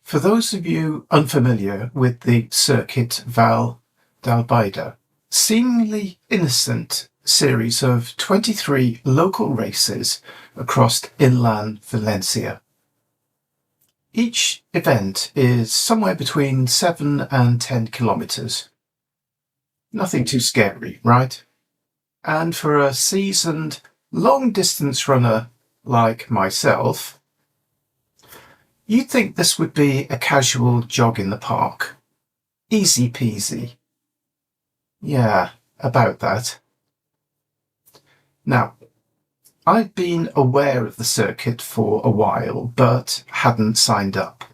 For those of you unfamiliar with the Circuit Vall d'Albaida, seemingly innocent series of 23 local races across inland Valencia. Each event is somewhere between 7 and 10 kilometres. Nothing too scary, right? And for a seasoned, long-distance runner like myself, you'd think this would be a casual jog in the park. Easy peasy. Yeah, about that. Now, I've been aware of the circuit for a while, but hadn't signed up.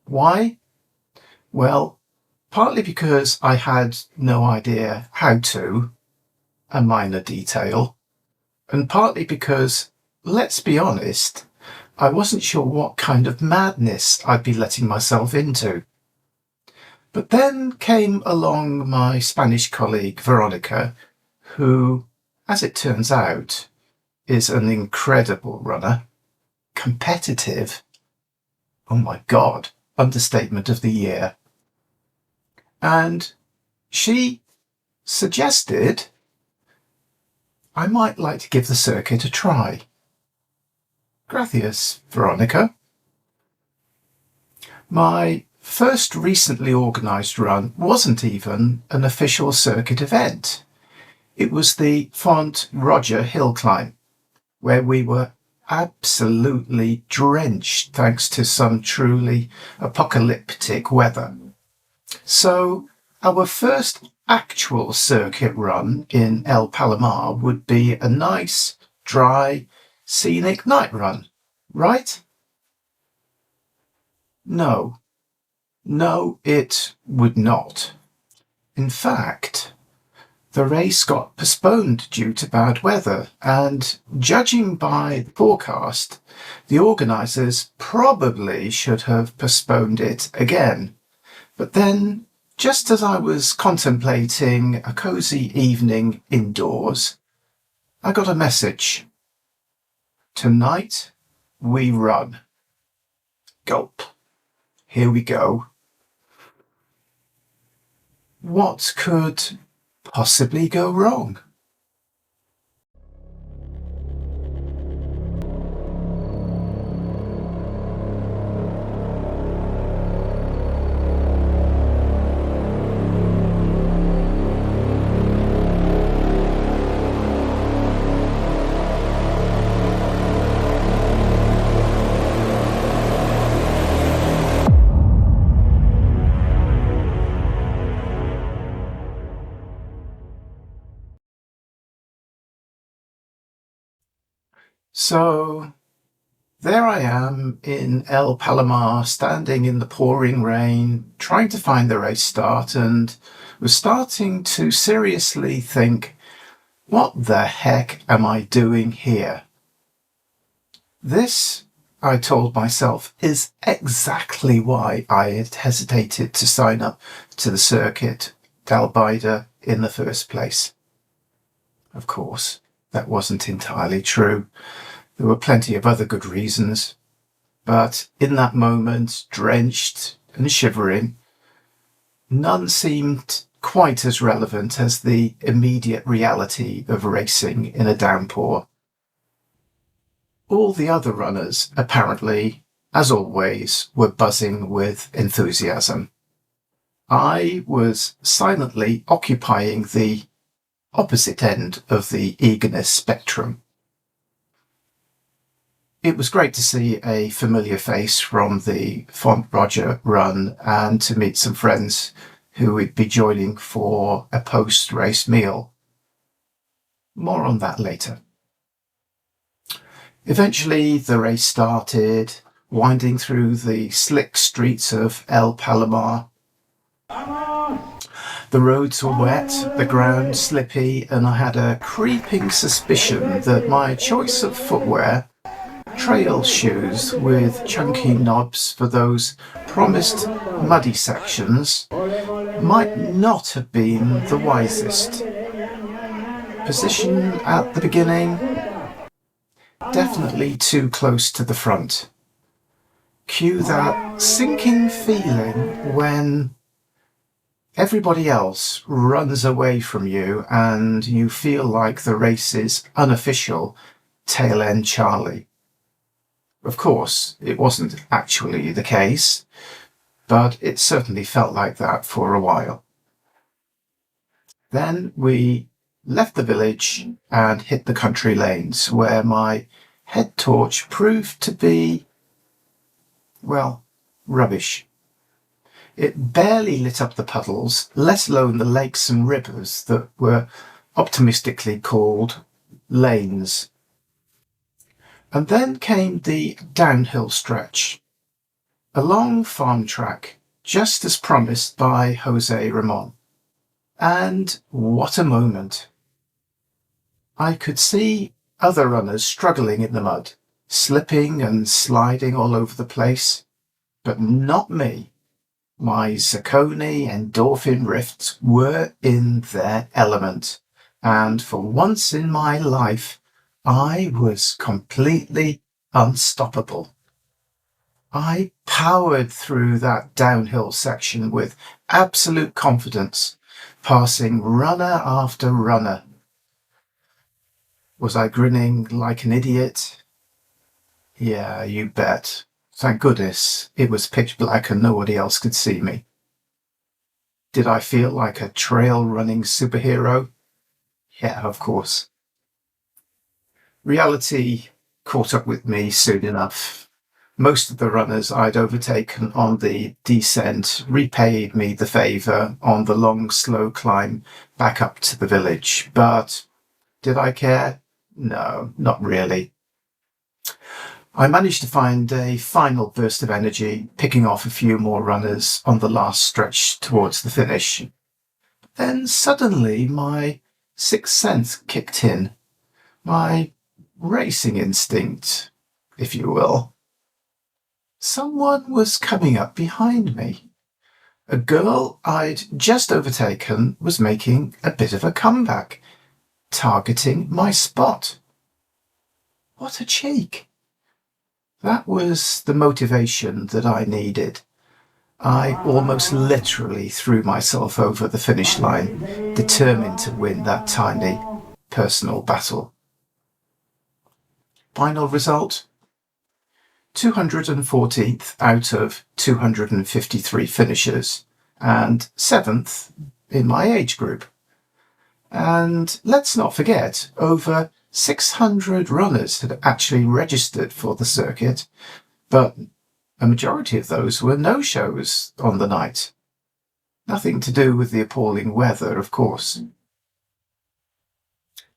Why? Well, partly because I had no idea how to, a minor detail, and partly because, let's be honest, I wasn't sure what kind of madness I'd be letting myself into. But then came along my Spanish colleague Veronica, who, as it turns out, is an incredible runner, competitive, oh my god, understatement of the year. And she suggested I might like to give the circuit a try. Gracias, Veronica. My first recently organised run wasn't even an official circuit event. It was the Font Roger hill climb, where we were absolutely drenched thanks to some truly apocalyptic weather. So our first actual circuit run in El Palomar would be a nice, dry, scenic night run, right? No, it would not. In fact, the race got postponed due to bad weather, and judging by the forecast, the organisers probably should have postponed it again. But then, just as I was contemplating a cosy evening indoors, I got a message. Tonight we run. Gulp. Here we go. What could possibly go wrong? So there I am in El Palomar, standing in the pouring rain, trying to find the race start, and was starting to seriously think, what the heck am I doing here? This, I told myself, is exactly why I had hesitated to sign up to the Circuit d'Albaida in the first place. Of course, that wasn't entirely true. There were plenty of other good reasons, but in that moment, drenched and shivering, none seemed quite as relevant as the immediate reality of racing in a downpour. All the other runners, apparently, as always, were buzzing with enthusiasm. I was silently occupying the opposite end of the eagerness spectrum. It was great to see a familiar face from the Font Roger run and to meet some friends who would be joining for a post-race meal. More on that later. Eventually the race started, winding through the slick streets of El Palomar. The roads were wet, the ground slippy, and I had a creeping suspicion that my choice of footwear, trail shoes with chunky knobs for those promised muddy sections, might not have been the wisest. Position at the beginning? definitely too close to the front. Cue that sinking feeling when everybody else runs away from you and you feel like the race is unofficial tail end Charlie. Of course, it wasn't actually the case, but it certainly felt like that for a while. Then we left the village and hit the country lanes, where my head torch proved to be, well, rubbish. It barely lit up the puddles, let alone the lakes and rivers that were optimistically called lanes. And then came the downhill stretch, a long farm track, just as promised by Jose Ramon. And what a moment! I could see other runners struggling in the mud, slipping and sliding all over the place, but not me. My Zaccone endorphin rifts were in their element, and for once in my life, I was completely unstoppable. I powered through that downhill section with absolute confidence, passing runner after runner. Was I grinning like an idiot? Yeah, you bet. Thank goodness it was pitch black and nobody else could see me. Did I feel like a trail running superhero? Yeah, of course. Reality caught up with me soon enough. Most of the runners I'd overtaken on the descent repaid me the favour on the long, slow climb back up to the village. But did I care? No, not really. I managed to find a final burst of energy, picking off a few more runners on the last stretch towards the finish. Then suddenly my sixth sense kicked in, my racing instinct, if you will. Someone was coming up behind me. A girl I'd just overtaken was making a bit of a comeback, targeting my spot. What a cheek! That was the motivation that I needed. I almost literally threw myself over the finish line, determined to win that tiny personal battle. Final result? 214th out of 253 finishers, and 7th in my age group. And let's not forget, over 600 runners had actually registered for the circuit, but a majority of those were no-shows on the night. Nothing to do with the appalling weather, of course.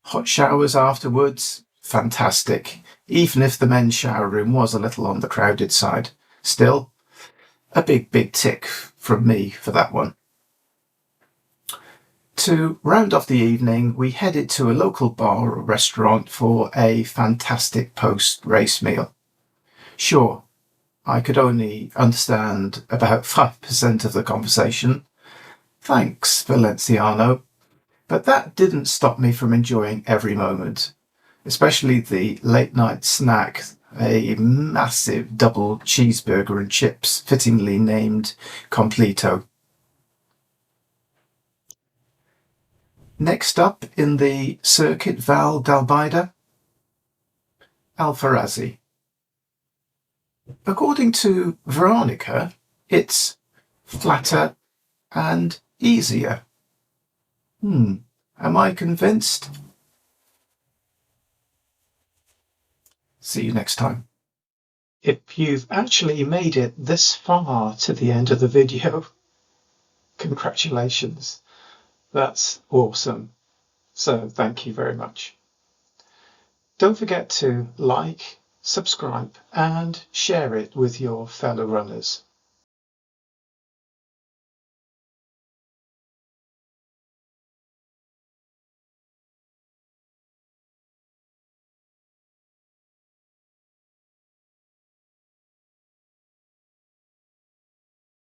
Hot showers afterwards? Fantastic, even if the men's shower room was a little on the crowded side. Still, a big tick from me for that one. To round off the evening, we headed to a local bar or restaurant for a fantastic post-race meal. Sure, I could only understand about 5% of the conversation. Thanks, Valenciano. But that didn't stop me from enjoying every moment, especially the late-night snack, a massive double cheeseburger and chips, fittingly named Completo. Next up in the Circuit Vall d'Albaida, Alfarasi. According to Veronica, it's flatter and easier. Am I convinced? See you next time. If you've actually made it this far to the end of the video, congratulations. That's awesome. So thank you very much. Don't forget to like, subscribe and share it with your fellow runners.